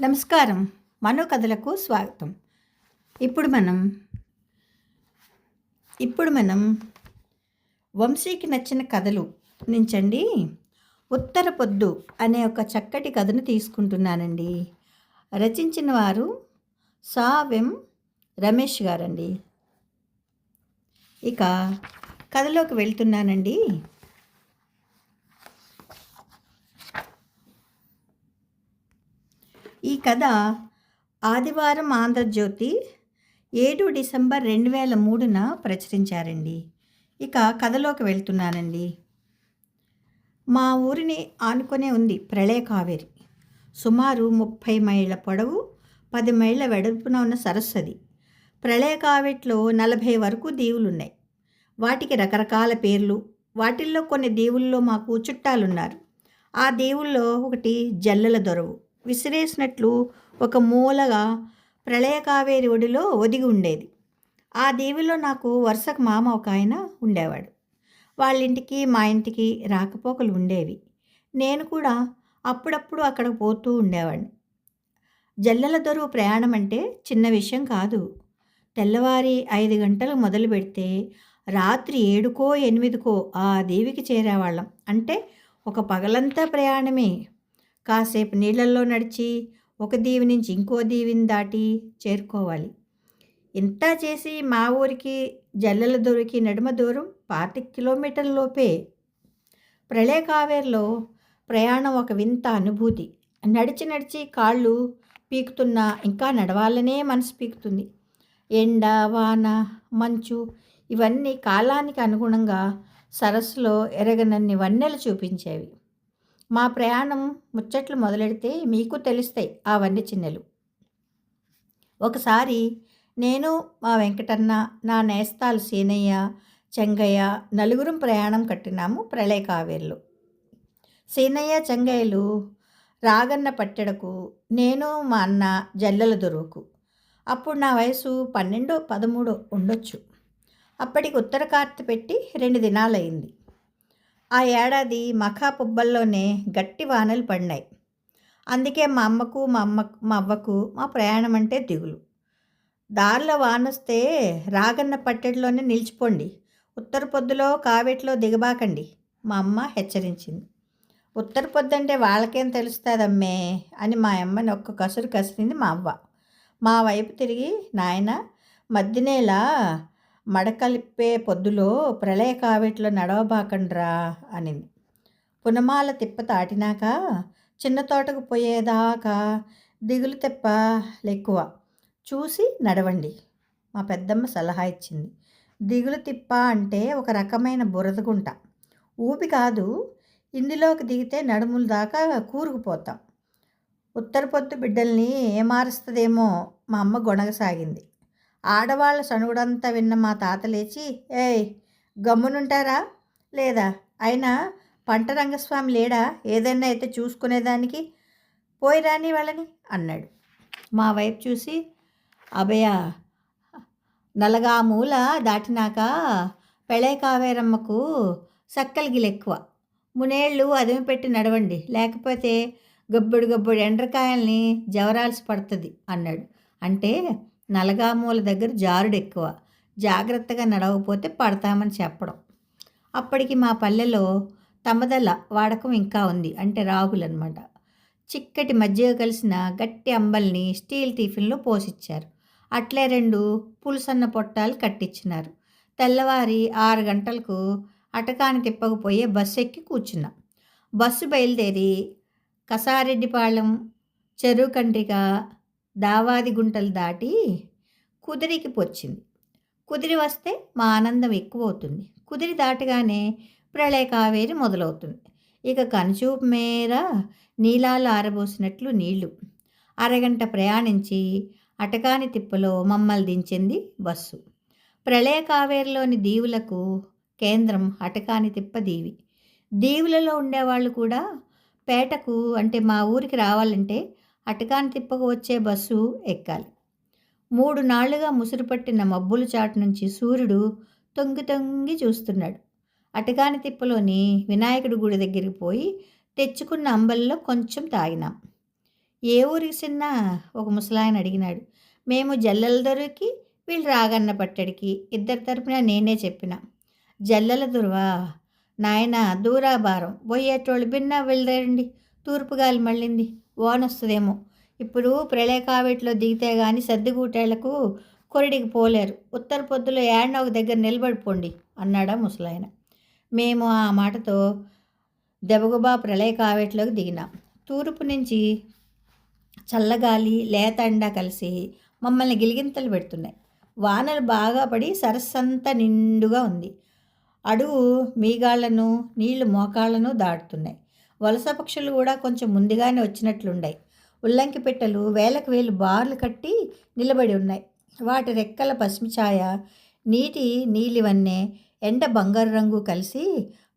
నమస్కారం. మనో కథలకు స్వాగతం. ఇప్పుడు మనం వంశీకి నచ్చిన కథలు నుంచండి ఉత్తర పొద్దు అనే ఒక చక్కటి కథను తీసుకుంటున్నానండి. రచించిన వారు సా.వెం. రమేష్ గారండి. ఇక కథలోకి వెళ్తున్నానండి. ఈ కథ ఆదివారం ఆంధ్రజ్యోతి 7 డిసెంబర్ 2003న ప్రచురించారండి. ఇక కథలోకి వెళ్తున్నానండి. మా ఊరిని ఆనుకొనే ఉంది ప్రళయ కావేరి. సుమారు 30 మైళ్ళ పొడవు, 10 మైళ్ళ వెడల్పున ఉన్న సరస్సు అది. ప్రళయ కావేరిలో 40 వరకు దీవులున్నాయి. వాటికి రకరకాల పేర్లు. వాటిల్లో కొన్ని దీవుల్లో మాకు చుట్టాలున్నారు. ఆ దీవుల్లో ఒకటి జల్లెల దొరవు. విసిరేసినట్లు ఒక మూలగా ప్రళయ కావేరి ఒడిలో ఒదిగి ఉండేది. ఆ దీవిలో నాకు వరుసకు మామ ఒక ఆయన ఉండేవాడు. వాళ్ళింటికి మా ఇంటికి రాకపోకలు ఉండేవి. నేను కూడా అప్పుడప్పుడు అక్కడ పోతూ ఉండేవాడిని. జల్లెల దొరువు ప్రయాణం అంటే చిన్న విషయం కాదు. తెల్లవారి 5 గంటలు మొదలు పెడితే రాత్రి 7కో 8కో ఆ దీవికి చేరేవాళ్ళం. అంటే ఒక పగలంతా ప్రయాణమే. కాసేపు నీళ్ళల్లో నడిచి ఒక దీవి నుంచి ఇంకో దీవిని దాటి చేరుకోవాలి. ఇంత చేసి మా ఊరికి జల్లెల దొరికి నడుమ దూరం 25 కిలోమీటర్ల లోపే. ప్రళయ కావేరిలో ప్రయాణం ఒక వింత అనుభూతి. నడిచి నడిచి కాళ్ళు పీకుతున్నా ఇంకా నడవాలనే మనసు పీకుతుంది. ఎండ, వాన, మంచు ఇవన్నీ కాలానికి అనుగుణంగా సరస్సులో ఎరగనన్ని వన్నెలు చూపించేవి. మా ప్రయాణం ముచ్చట్లు మొదలెడితే మీకు తెలుస్తాయి ఆ వన్నె చిన్నెలు. ఒకసారి నేను, మా వెంకటన్న, నా నేస్తాలు సీనయ్య, చెంగయ్య నలుగురం ప్రయాణం కట్టినాము ప్రళయ కావేరిలో. సీనయ్య, చెంగయ్యలు రాగన్న పట్టెడకు, నేను మా అన్న జల్లెల దొరువుకు. అప్పుడు నా వయసు 12, 13 ఉండొచ్చు. అప్పటికి ఉత్తర కార్తె పెట్టి 2 దినాలయ్యింది. ఆ ఏడాది మఖా పుబ్బల్లోనే గట్టి వానలు పడినాయి. అందుకే మా అమ్మకు మా అవ్వకు మా ప్రయాణం అంటే దిగులు. దారిలో వానొస్తే రాగన్న పట్టెడిలోనే నిలిచిపోండి, ఉత్తర పొద్దులో కావేట్లో దిగబాకండి, మా అమ్మ హెచ్చరించింది. ఉత్తర పొద్దు అంటే వాళ్ళకేం తెలుస్తుందమ్మే అని మా అమ్మని ఒక్క కసురు కసిరింది మా అవ్వ. మా వైపు తిరిగి, నాయన మధ్యనేలా మడకలిప్పే పొద్దులో ప్రళయ కావేట్లో నడవబాకండ్రా అనింది. పునమాల తిప్ప దాటినాక చిన్న తోటకు పోయేదాకా దిగులు తెప్ప లెక్కువ చూసి నడవండి, మా పెద్దమ్మ సలహా ఇచ్చింది. దిగులు తిప్ప అంటే ఒక రకమైన బురదగుంట, ఊపి కాదు. ఇందులోకి దిగితే నడుముల దాకా కూరుకుపోతాం. ఉత్తర పొద్దు బిడ్డల్ని ఏమారుస్తుందేమో మా అమ్మ గొణగసాగింది. ఆడవాళ్ళ సణుగుడంతా విన్న మా తాత లేచి, ఏయ్ గమ్మునుంటారా లేదా, అయినా పంట రంగస్వామి లేడా ఏదైనా అయితే చూసుకునేదానికి, పోయిరాని వాళ్ళని అన్నాడు. మా వైపు చూసి, అభయ నలగా మూల దాటినాక ప్రళయ కావేరమ్మకు సక్కలిగిలు ఎక్కువ, మునేళ్ళు అదిమి పెట్టి నడవండి, లేకపోతే గబ్బుడు ఎండ్రకాయల్ని జవరాల్సి పడుతుంది అన్నాడు. అంటే నలగామూల దగ్గర జారుడు ఎక్కువ, జాగ్రత్తగా నడవకపోతే పడతామని చెప్పడం. అప్పటికి మా పల్లెలో తమదల వాడకం ఇంకా ఉంది. అంటే రాగులన్నమాట. చిక్కటి మజ్జిగ కలిసిన గట్టి అంబల్ని స్టీల్ టిఫిన్లో పోసిచ్చారు. అట్లే 2 పులుసన్న పొట్టాలు కట్టించినారు. తెల్లవారి 6 గంటలకు అటకాని తిప్పకపోయే బస్సు ఎక్కి కూర్చున్నాం. బస్సు బయలుదేరి కసారెడ్డిపాళెం, చెరువు కండ్రిక, దావాది గుంటలు దాటి కుదిరికి వచ్చింది. కుదిరి వస్తే మా ఆనందం ఎక్కువ అవుతుంది. కుదిరి దాటగానే ప్రళయ కావేరి మొదలవుతుంది. ఇక కనుచూపు మేర నీలాలు ఆరబోసినట్లు నీళ్లు. అరగంట ప్రయాణించి అటకాని తిప్పలో మమ్మల్ని దించింది బస్సు. ప్రళయ కావేరిలోని దీవులకు కేంద్రం అటకాని తిప్ప దీవి. దీవులలో ఉండేవాళ్ళు కూడా పేటకు అంటే మా ఊరికి రావాలంటే అటకాని తిప్పకు వచ్చే బస్సు ఎక్కాలి. 3 నాళ్లుగా ముసురు పట్టిన మబ్బుల చాటు నుంచి సూర్యుడు తొంగి తొంగి చూస్తున్నాడు. అటకాని తిప్పలోని వినాయకుడి గుడి దగ్గరికి పోయి తెచ్చుకున్న అంబలిలో కొంచెం తాగినాం. ఏ ఊరికి చిన్న ఒక ముసలాయన అడిగినాడు. మేము జల్లెల దొరికి వీళ్ళు రాగన్న పట్టడికి ఇద్దరి తరపున నేనే చెప్పిన. జల్లెల దొరవా నాయన దూరాభారం పోయేటోళ్ళు భిన్న వెళ్ళరండి. తూర్పు గాలి మళ్ళింది వానొస్తుందేమో. ఇప్పుడు ప్రళయ కావేట్లో దిగితే గాని సర్దిగూటేళ్లకు కొరిడికి పోలేరు. ఉత్తర పొద్దులో ఏడన ఒక దగ్గర నిలబడిపోండి అన్నాడా ముసలాయన. మేము ఆ మాటతో దెబగుబా ప్రళయ కావేట్లోకి దిగినాం. తూర్పు నుంచి చల్లగాలి లేత ఎండ కలిసి మమ్మల్ని గిలిగింతలు పెడుతున్నాయి. వానలు బాగా పడి సరస్సంతా నిండుగా ఉంది. అడుగు మీగాళ్లను నీళ్లు మోకాళ్లను దాటుతున్నాయి. వలస పక్షులు కూడా కొంచెం ముందుగానే వచ్చినట్లుండాయి. ఉల్లంకి పెట్టెలు వేలకు వేలు బార్లు కట్టి నిలబడి ఉన్నాయి. వాటి రెక్కల పసిమిఛాయ నీటి నీలివన్నే ఎండ బంగారు రంగు కలిసి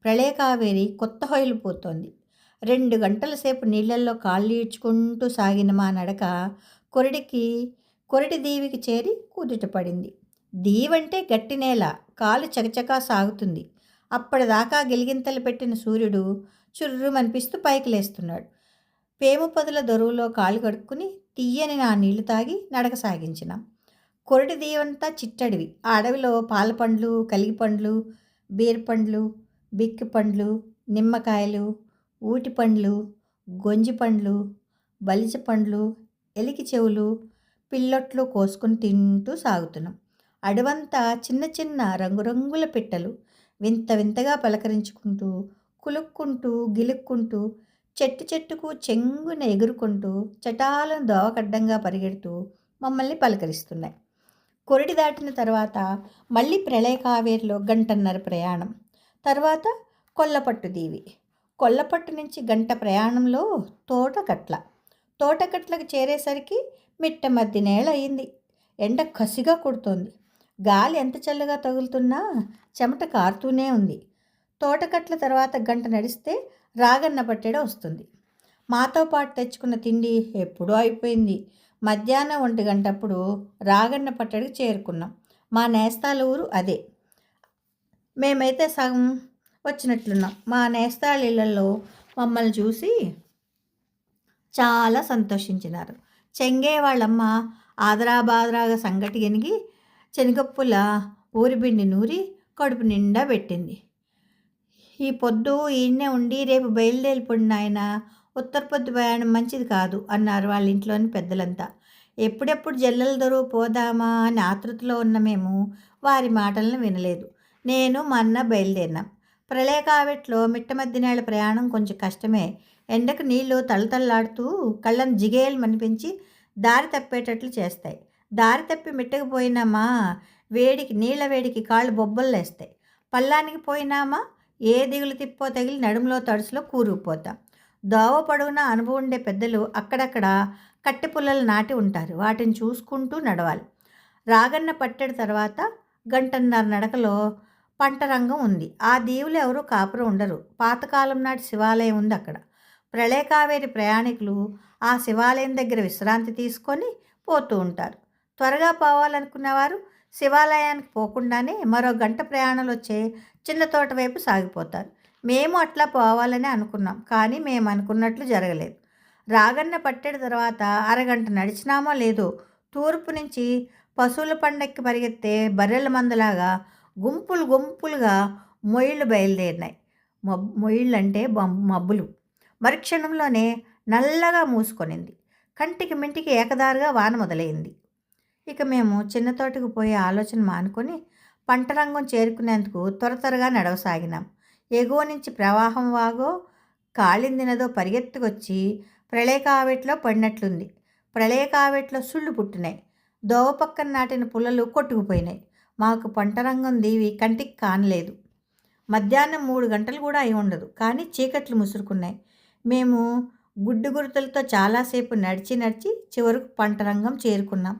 ప్రళయ కావేరి కొత్త హొయలిపోతోంది. 2 గంటల సేపు నీళ్లల్లో కాళ్ళు ఈడ్చుకుంటూ సాగిన మా నడక కొరిటి దీవికి చేరి కూదుట పడింది. దీవంటే గట్టి నేల, కాలు చకచకా సాగుతుంది. అప్పటిదాకా గిలిగింతలు పెట్టిన సూర్యుడు చుర్రుమనిపిస్తూ పైకి లేస్తున్నాడు. పేము పొదల దొరువులో కాళ్ళు కడుక్కుని తీయని నా నీళ్లు తాగి నడక సాగించినాం. కొరిటి దీవంతా చిట్టడివి. ఆ అడవిలో పాలపండ్లు, కలిగిపండ్లు, బీరపండ్లు, బిక్కి పండ్లు, నిమ్మకాయలు, ఊటి పండ్లు, గొంజి పండ్లు, బలిజ పండ్లు, ఎలికి చెవులు, పిల్లొట్లు కోసుకుని తింటూ సాగుతున్నాం. అడవంతా చిన్న చిన్న రంగురంగుల పిట్టలు వింత వింతగా పలకరించుకుంటూ, కులుక్కుంటూ, గిలుక్కుంటూ, చెట్టుకు చెంగున ఎగురుకుంటూ, చటాలను దోవకడ్డంగా పరిగెడుతూ మమ్మల్ని పలకరిస్తున్నాయి. కొరిటి దాటిన తర్వాత మళ్ళీ ప్రళయ కావేరిలో గంటన్నర ప్రయాణం. తర్వాత కొల్లపట్టు దీవి. కొల్లపట్టు నుంచి గంట ప్రయాణంలో తోటకట్లకు చేరేసరికి మిట్ట మధ్యనేళ అయింది. ఎండ కసిగా కొడుతోంది. గాలి ఎంత చల్లగా తగులుతున్నా చెమట కారుతూనే ఉంది. తోటకట్ల తర్వాత గంట నడిస్తే రాగన్న పట్టెడ వస్తుంది. మాతో పాటు తెచ్చుకున్న తిండి ఎప్పుడూ అయిపోయింది. మధ్యాహ్నం 1 గంటప్పుడు రాగన్న పట్టడికి చేరుకున్నాం. మా నేస్తాల ఊరు అదే. మేమైతే సగం వచ్చినట్లున్నాం. మా నేస్తాల ఇళ్లలో మమ్మల్ని చూసి చాలా సంతోషించినారు. చెంగే వాళ్ళమ్మ ఆదరాబాదరాగా సంగటి గెనిగి శనగప్పుల ఊరిబిండి నూరి కడుపు నిండా పెట్టింది. ఈ పొద్దు ఈయన్నే ఉండి రేపు బయలుదేరిపోండి నాయన, ఉత్తర పొద్దు ప్రయాణం మంచిది కాదు అన్నారు వాళ్ళ ఇంట్లోని పెద్దలంతా. ఎప్పుడెప్పుడు జల్లెల దొరువు పోదామా అని ఆతృతలో ఉన్న మేము వారి మాటలను వినలేదు. నేను మా అన్న బయలుదేరినాం. ప్రళయ కావేట్లో మిట్ట మధ్యనేళ్ల ప్రయాణం కొంచెం కష్టమే. ఎండకు నీళ్లు తళతళలాడుతూ కళ్ళను జిగేలు మనిపించి దారి తప్పేటట్లు చేస్తాయి. దారి తప్పి మిట్టకపోయినామా నీళ్ల వేడికి కాళ్ళు బొబ్బల్లేస్తాయి. పల్లానికి పోయినామా ఏ దిగులు తిప్పో తగిలి నడుములో తడుసులో కూరుకుపోతాం. దోవ పొడవునా అనుభవం ఉండే పెద్దలు అక్కడక్కడ కట్టె పుల్లలు నాటి ఉంటారు. వాటిని చూసుకుంటూ నడవాలి. రాగన్న పట్టెడు తర్వాత గంటన్నర నడకలో పంట రంగం ఉంది. ఆ దీవులు ఎవరూ కాపురం ఉండరు. పాతకాలం నాటి శివాలయం ఉంది అక్కడ. ప్రళయ కావేరి ప్రయాణికులు ఆ శివాలయం దగ్గర విశ్రాంతి తీసుకొని పోతూ ఉంటారు. త్వరగా పోవాలనుకున్నవారు శివాలయానికి పోకుండానే మరో గంట ప్రయాణాలు వచ్చే చిన్న తోట వైపు సాగిపోతారు. మేము అట్లా పోవాలని అనుకున్నాం. కానీ మేము అనుకున్నట్లు జరగలేదు. రాగన్న పట్టెడు తర్వాత అరగంట నడిచినామో లేదో తూర్పు నుంచి పశువుల పండక్కి పరిగెత్తే బర్రెల మందలాగా గుంపులుగా మొయిళ్ళు బయలుదేరినాయి. మొయిళ్ళంటే మబ్బులు. మరుక్షణంలోనే నల్లగా మూసుకొనింది. కంటికి మింటికి ఏకదారుగా వాన మొదలైంది. ఇక మేము చిన్న తోటకు పోయే ఆలోచన మానుకొని పంటరంగం చేరుకునేందుకు త్వరగా నడవసాగినాం. ఎగువ నుంచి ప్రవాహం వాగో కాళిందినదో పరిగెత్తుకొచ్చి ప్రళయ కావేట్లో పడినట్లుంది. ప్రళయ కావేట్లో సుళ్ళు పుట్టినాయి. దోవ పక్కన నాటిన పుల్లలు కొట్టుకుపోయినాయి. మాకు పంటరంగం దీవి కంటికి కానలేదు. మధ్యాహ్నం 3 గంటలు కూడా అయి ఉండదు. కానీ చీకట్లు ముసురుకున్నాయి. మేము గుడ్డు గురుతులతో చాలాసేపు నడిచి చివరకు పంటరంగం చేరుకున్నాం.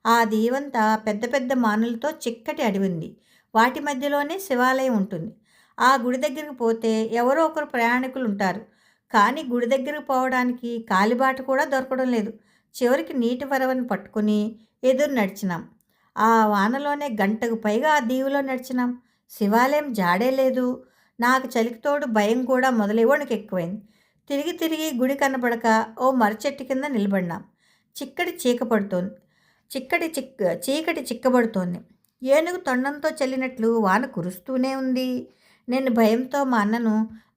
ఆ దీవంతా పెద్ద పెద్ద మానులతో చిక్కటి అడవి ఉంది. వాటి మధ్యలోనే శివాలయం ఉంటుంది. ఆ గుడి దగ్గరికి పోతే ఎవరో ఒకరు ప్రయాణికులు ఉంటారు. కానీ గుడి దగ్గరికి పోవడానికి కాలిబాట కూడా దొరకడం లేదు. చివరికి నీటి వరవని పట్టుకుని ఎదురు నడిచినాం. ఆ వానలోనే గంటకు పైగా ఆ దీవులో నడిచినాం. శివాలయం జాడే లేదు. నాకు చలికితోడు భయం కూడా మొదలై వణుకెక్కువైంది. తిరిగి తిరిగి గుడి కనపడక ఓ మర్రిచెట్టు కింద నిలబడినాం. చిక్కటి చీక పడుతోంది. చీకటి చిక్కబడుతోంది. ఏనుగు తొండంతో చల్లినట్లు వాన కురుస్తూనే ఉంది. నేను భయంతో మా అన్నను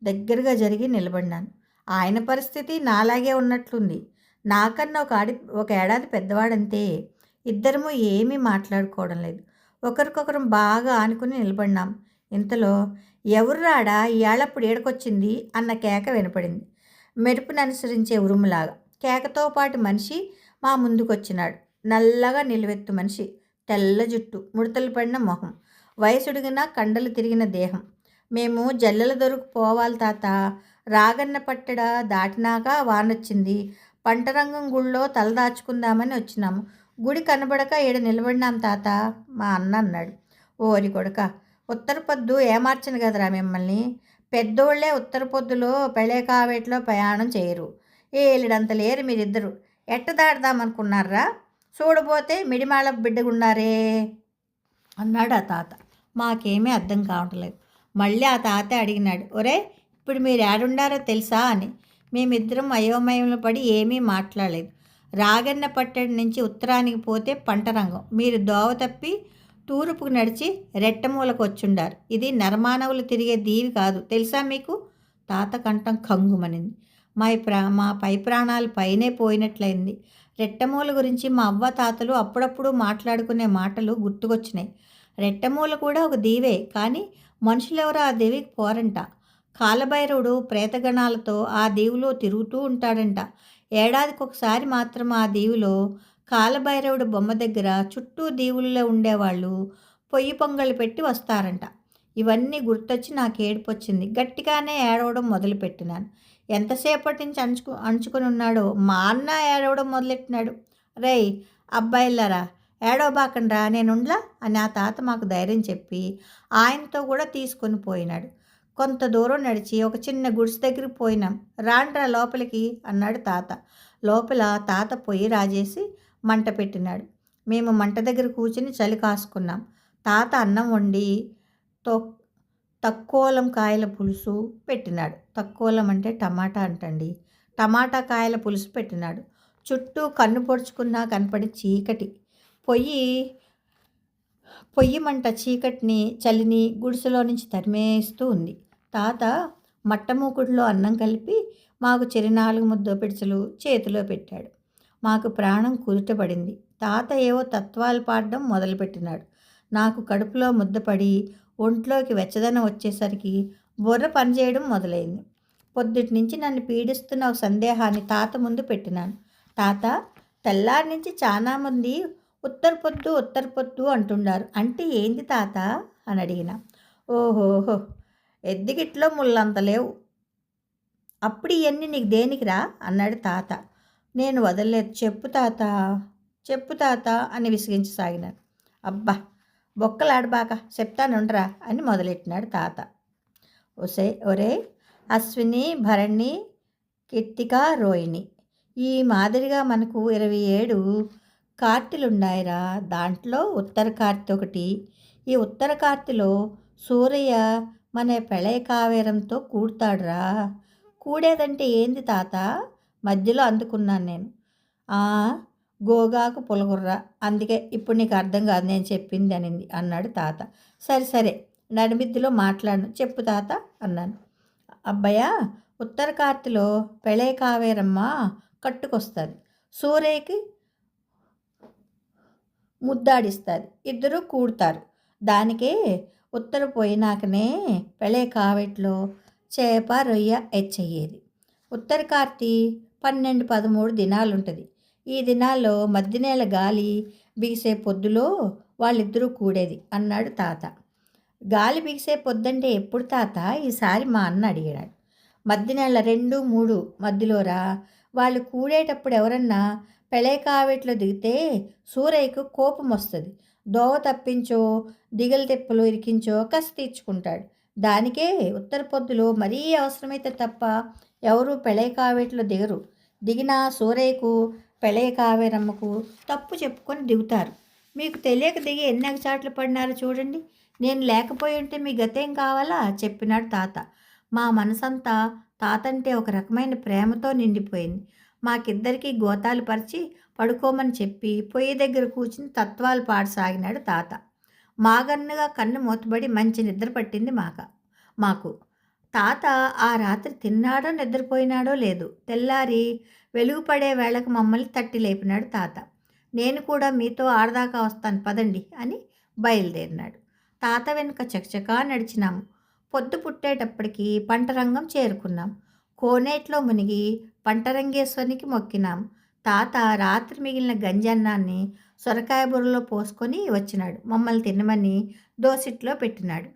దగ్గరగా జరిగి నిలబడినాను. ఆయన పరిస్థితి నాలాగే ఉన్నట్లుంది. నాకన్నా ఒక ఏడాది పెద్దవాడంతే. ఇద్దరము ఏమీ మాట్లాడుకోవడం లేదు. ఒకరికొకరం బాగా ఆనుకుని నిలబడినాం. ఇంతలో ఎవరు రాడా ఇయాళప్పుడు ఏడకొచ్చింది అన్న కేక వినపడింది. మెరుపును అనుసరించే ఉరుములాగా. కేకతో పాటు మనిషి మా ముందుకొచ్చినాడు. నల్లగా నిలువెత్తు మనిషి, తెల్ల జుట్టు, ముడతలు పడిన మొహం, వయసుడిగిన కండలు తిరిగిన దేహం. మేము జల్లెల దొరకు పోవాలి తాత, రాగన్న పట్టడ దాటినాక వానొచ్చింది, పంటరంగం గుళ్ళో తలదాచుకుందామని వచ్చినాము. గుడి కనబడక ఈడ నిలబడినాం తాత, మా అన్న అన్నాడు. ఓరి కొడుక, ఉత్తర పొద్దు ఏమార్చను కదరా మిమ్మల్ని. పెద్దోళ్లే ఉత్తర పొద్దులో పెళ్ళేకావేట్లో ప్రయాణం చేయరు. ఏలిడంత లేరు మీరిద్దరు. ఎట్ట దాడదామనుకున్నారా? చూడబోతే మిడిమాళ బిడ్డగున్నారే అన్నాడు ఆ తాత. మాకేమీ అర్థం కావట్లేదు. మళ్ళీ ఆ తాత అడిగినాడు, ఒరే ఇప్పుడు మీరు ఏడుండారో తెలుసా అని. మేమిద్దరం అయోమయంలో పడి ఏమీ మాట్లాడలేదు. రాగన్న పట్టడి నుంచి ఉత్తరానికి పోతే పంటరంగం. మీరు దోవ తప్పి తూర్పుకు నడిచి రెట్టమూలకు వచ్చుండారు. ఇది నరమానవులు తిరిగే దీవి కాదు, తెలుసా మీకు? తాత కంఠం కంగుమనింది. మా పై ప్రాణాలు పైనే పోయినట్లయింది. రెట్టమూల గురించి మా అవ్వ తాతలు అప్పుడప్పుడు మాట్లాడుకునే మాటలు గుర్తుకొచ్చినాయి. రెట్టమూల కూడా ఒక దీవే, కానీ మనుషులెవరో ఆ దేవికి పోరంట. కాలభైరవుడు ప్రేతగణాలతో ఆ దీవులో తిరుగుతూ ఉంటాడంట. ఏడాదికి ఒకసారి మాత్రం ఆ దీవులో కాలభైరవుడు బొమ్మ దగ్గర చుట్టూ దీవుల్లో ఉండేవాళ్ళు పొయ్యి పొంగళ్ళు పెట్టి వస్తారంట. ఇవన్నీ గుర్తొచ్చి నాకు ఏడుపొచ్చింది. గట్టిగానే ఏడవడం మొదలుపెట్టినాను. ఎంతసేపటి నుంచి అణుచుకొని ఉన్నాడో మా అన్న ఏడవడం మొదలెట్టినాడు. రేయ్ అబ్బాయిల్లారా, ఏడవబాకండ్రా, నేనుండ్లా అని ఆ తాత మాకు ధైర్యం చెప్పి ఆయనతో కూడా తీసుకొని పోయినాడు. కొంత దూరం నడిచి ఒక చిన్న గుడిసె దగ్గరికి పోయినాం. రాండ్రా లోపలికి అన్నాడు తాత. లోపల తాత పొయ్యి రాజేసి మంట పెట్టినాడు. మేము మంట దగ్గర కూర్చుని చలి కాసుకున్నాం. తాత అన్నం వండి తక్కువలం కాయల పులుసు పెట్టినాడు. తక్కువలం అంటే టమాటా అంటండి. టమాటా కాయల పులుసు పెట్టినాడు. చుట్టూ కన్ను పొడుచుకున్నా కనపడి చీకటి. పొయ్యి మంట చీకటిని చలిని గుడిసెలో నుంచి తరిమేస్తూ ఉంది. తాత మట్టమూకుడులో అన్నం కలిపి మాకు 4 ముద్ద పిడిచలు చేతిలో పెట్టాడు. మాకు ప్రాణం కుదుటపడింది. తాత ఏవో తత్వాలు పాడడం మొదలుపెట్టినాడు. నాకు కడుపులో ముద్దపడి ఒంట్లోకి వెచ్చదనం వచ్చేసరికి బుర్ర పనిచేయడం మొదలైంది. పొద్దుటి నుంచి నన్ను పీడిస్తున్న ఒక సందేహాన్ని తాత ముందు పెట్టినాను. తాత, తెల్లారి నుంచి చాలామంది ఉత్తర పొద్దు అంటున్నారు. అంటే ఏంది తాత అని అడిగిన. ఓహోహో, ఎద్దిగిట్లో ముళ్ళంత లేవు. అప్పుడు ఇవన్నీ నీకు దేనికిరా అన్నాడు తాత. నేను వదలలేదు. చెప్పు తాత అని విసిగించసాగినాను. అబ్బా, బొక్కలాడబాక, చెప్తానుండ్రా అని మొదలెట్టినాడు తాత. ఒరే అశ్విని, భరణి, కీర్తిక, రోహిణి, ఈ మాదిరిగా మనకు 27 కార్తెలున్నాయిరా. దాంట్లో ఉత్తర కార్తె ఒకటి. ఈ ఉత్తర కార్తెలో సూరయ్య మన పెళయ కావేరంతో కూడతాడురా. కూడేదంటే ఏంది తాత? మధ్యలో అందుకున్నాను నేను. గోగాకు పులగుర్ర, అందుకే ఇప్పుడు నీకు అర్థం కాదు నేను చెప్పింది అన్నాడు తాత. సరే నడిమిద్దిలో మాట్లాడను, చెప్పు తాత అన్నాను. అబ్బయ్య, ఉత్తర కార్తెలో పెళయ కావేరమ్మ కట్టుకొస్తుంది. సూరయ్యకి ముద్దాడిస్తుంది. ఇద్దరు కూడతారు. దానికే ఉత్తర పోయినాకనే పెళయ కావేట్లో చేప రొయ్య ఎచ్చయ్యేది. ఉత్తర కార్తీ 12-13 దినాలుంటుంది. ఈ దినాల్లో మధ్యనేల గాలి బిగిసే పొద్దులో వాళ్ళిద్దరూ కూడేది అన్నాడు తాత. గాలి బిగిసే పొద్దంటే ఎప్పుడు తాత? ఈసారి మా అన్న అడిగాడు. మధ్యనేల 2-3 మధ్యలోరా. వాళ్ళు కూడేటప్పుడు ఎవరన్నా పెళయ కావేట్లో దిగితే సూరయ్యకు కోపం వస్తుంది. దోవ తప్పించో దిగల తెప్పలు ఇరికించో కసి తీర్చుకుంటాడు. దానికే ఉత్తర పొద్దులో మరీ అవసరమైతే తప్ప ఎవరూ పెళయ కావేట్లో దిగరు. దిగినా సూరయ్యకు పెళయ కావేరమ్మకు తప్పు చెప్పుకొని దిగుతారు. మీకు తెలియక దిగి ఎన్ని అగచాట్లు పడినారో చూడండి. నేను లేకపోయి ఉంటే మీ గతేం కావాలా చెప్పినాడు తాత. మా మనసంతా తాతంటే ఒక రకమైన ప్రేమతో నిండిపోయింది. మాకిద్దరికీ గోతాలు పరిచి పడుకోమని చెప్పి పొయ్యి దగ్గర కూర్చుని తత్వాలు పాడసాగినాడు తాత. మాగన్నుగా కన్ను మూతబడి మంచి నిద్ర పట్టింది మాకు. తాత ఆ రాత్రి తిన్నాడో నిద్రపోయినాడో లేదు. తెల్లారి వెలుగు పడే వేళకు మమ్మల్ని తట్టి లేపినాడు తాత. నేను కూడా మీతో ఆడదాకా వస్తాను పదండి అని బయలుదేరినాడు. తాత వెనుక చకచకా నడిచినాము. పొద్దు పుట్టేటప్పటికి పంటరంగం చేరుకున్నాం. కోనేట్లో మునిగి పంటరంగేశ్వరికి మొక్కినాం. తాత రాత్రి మిగిలిన గంజన్నాన్ని సొరకాయ బుర్రలో పోసుకొని వచ్చినాడు. మమ్మల్ని తినమని దోసిట్లో పెట్టినాడు.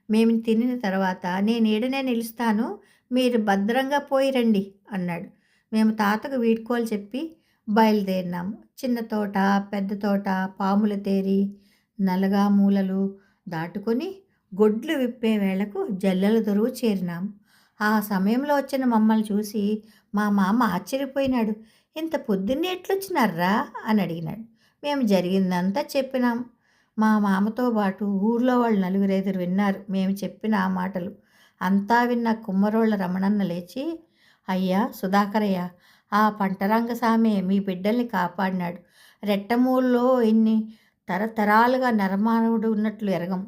మేము తినిన తర్వాత నేను ఈడనే నిలుస్తాను, మీరు భద్రంగా పోయి రండి అన్నాడు. మేము తాతకు వీడ్కోలు చెప్పి బయలుదేరినాము. చిన్న తోట, పెద్ద తోట, పాముల తేరి, నలగా మూలలు దాటుకొని గొడ్లు విప్పే వేళకు జల్లెల దొరువు చేరినాం. ఆ సమయంలో వచ్చిన మమ్మల్ని చూసి మా మామ ఆశ్చర్యపోయినాడు. ఇంత పొద్దున్నే ఎట్లొచ్చినారా అని అడిగినాడు. మేము జరిగిందంతా చెప్పినాం. మా మామతో పాటు ఊర్లో వాళ్ళు నలుగురైదురు విన్నారు మేము చెప్పిన ఆ మాటలు. అంతా విన్న కుమ్మరోళ్ళ రమణన్న లేచి, అయ్యా సుధాకరయ్య, ఆ పంటరంగ సామే మీ బిడ్డల్ని కాపాడినాడు. రెట్టమూల్లో ఇన్ని తరతరాలుగా నరమానవుడు ఉన్నట్లు ఎరగం.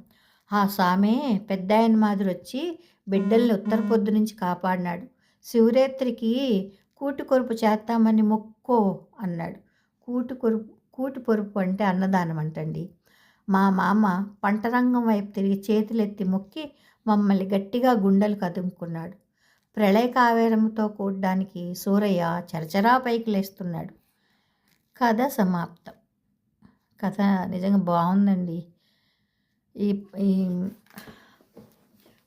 ఆ సామే పెద్దాయన మాదిరి వచ్చి బిడ్డల్ని ఉత్తర పొద్దు నుంచి కాపాడినాడు. శివరాత్రికి కూటి కొరుపు చేస్తామని మొక్కో అన్నాడు. కూటి పొరుపు అంటే అన్నదానం అంటండి. మా మామ పంటరంగం వైపు తిరిగి చేతులెత్తి మొక్కి మమ్మల్ని గట్టిగా గుండెలు కదుముకున్నాడు. ప్రళయ కావేరముతో కూడడానికి సూరయ్య చరచరా పైకి లేస్తున్నాడు. కథ సమాప్తం. కథ నిజంగా బాగుందండి. ఈ ఈ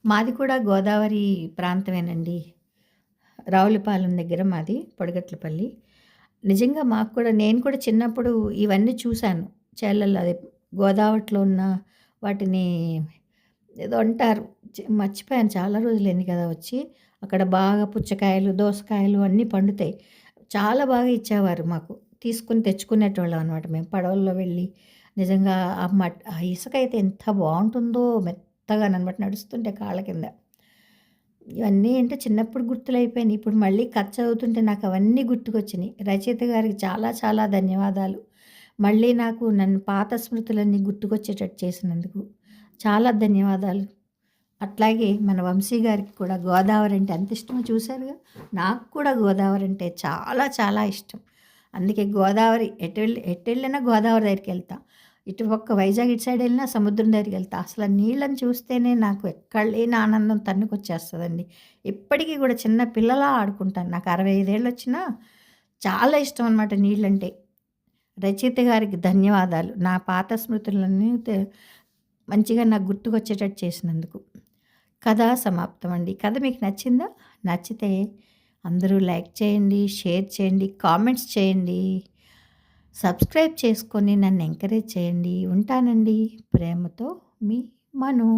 మాది కూడా గోదావరి ప్రాంతమేనండి. రావులపాలెం దగ్గర మాది పొడగట్లపల్లి. నిజంగా మాకు కూడా నేను కూడా చిన్నప్పుడు ఇవన్నీ చూశాను. చేలల్లో అదే గోదావరిలో ఉన్న వాటిని ఏదో అంటారు, మర్చిపోయాను, చాలా రోజులైంది కదా వచ్చి. అక్కడ బాగా పుచ్చకాయలు, దోసకాయలు అన్నీ పండుతాయి. చాలా బాగా ఇచ్చేవారు మాకు. తీసుకుని తెచ్చుకునేటోళ్ళం అనమాట మేము పడవల్లో వెళ్ళి. నిజంగా ఆ ఇసుక అయితే ఎంత బాగుంటుందో, మెత్తగా అనమాట నడుస్తుంటే కాళ్ళ కింద. ఇవన్నీ అంటే చిన్నప్పుడు గుర్తులైపోయినాయి. ఇప్పుడు మళ్ళీ కథ చదువుతుంటే నాకు అవన్నీ గుర్తుకొచ్చినాయి. రచయిత గారికి చాలా చాలా ధన్యవాదాలు. మళ్ళీ నాకు నన్ను పాత స్మృతులన్నీ గుర్తుకొచ్చేటట్టు చేసినందుకు చాలా ధన్యవాదాలు. అట్లాగే మన వంశీ గారికి కూడా గోదావరి అంటే ఎంత ఇష్టమో చూశారుగా. నాకు కూడా గోదావరి అంటే చాలా చాలా ఇష్టం. అందుకే గోదావరి ఎటు వెళ్ళినా గోదావరి దగ్గరికి వెళ్తా. ఇటు పక్క వైజాగ్ ఇటు సైడ్ వెళ్ళినా సముద్రం దగ్గరికి వెళ్తా. అసలు నీళ్ళని చూస్తేనే నాకు ఎక్కడ లేని ఆనందం తన్నుకొచ్చేస్తుందండి. ఇప్పటికీ కూడా చిన్న పిల్లలా ఆడుకుంటాను. నాకు 65 ఏళ్ళు వచ్చినా చాలా ఇష్టం అనమాట నీళ్ళంటే. రచయిత గారికి ధన్యవాదాలు. నా పాత స్మృతులన్నీ మంచిగా నాకు గుర్తుకొచ్చేటట్టు చేసినందుకు. కథ సమాప్తం అండి. కథ మీకు నచ్చిందా? నచ్చితే అందరూ లైక్ చేయండి, షేర్ చేయండి, కామెంట్స్ చేయండి, సబ్స్క్రైబ్ చేసుకొని నన్ను ఎంకరేజ్ చేయండి. ఉంటానండి. ప్రేమతో మీ మను.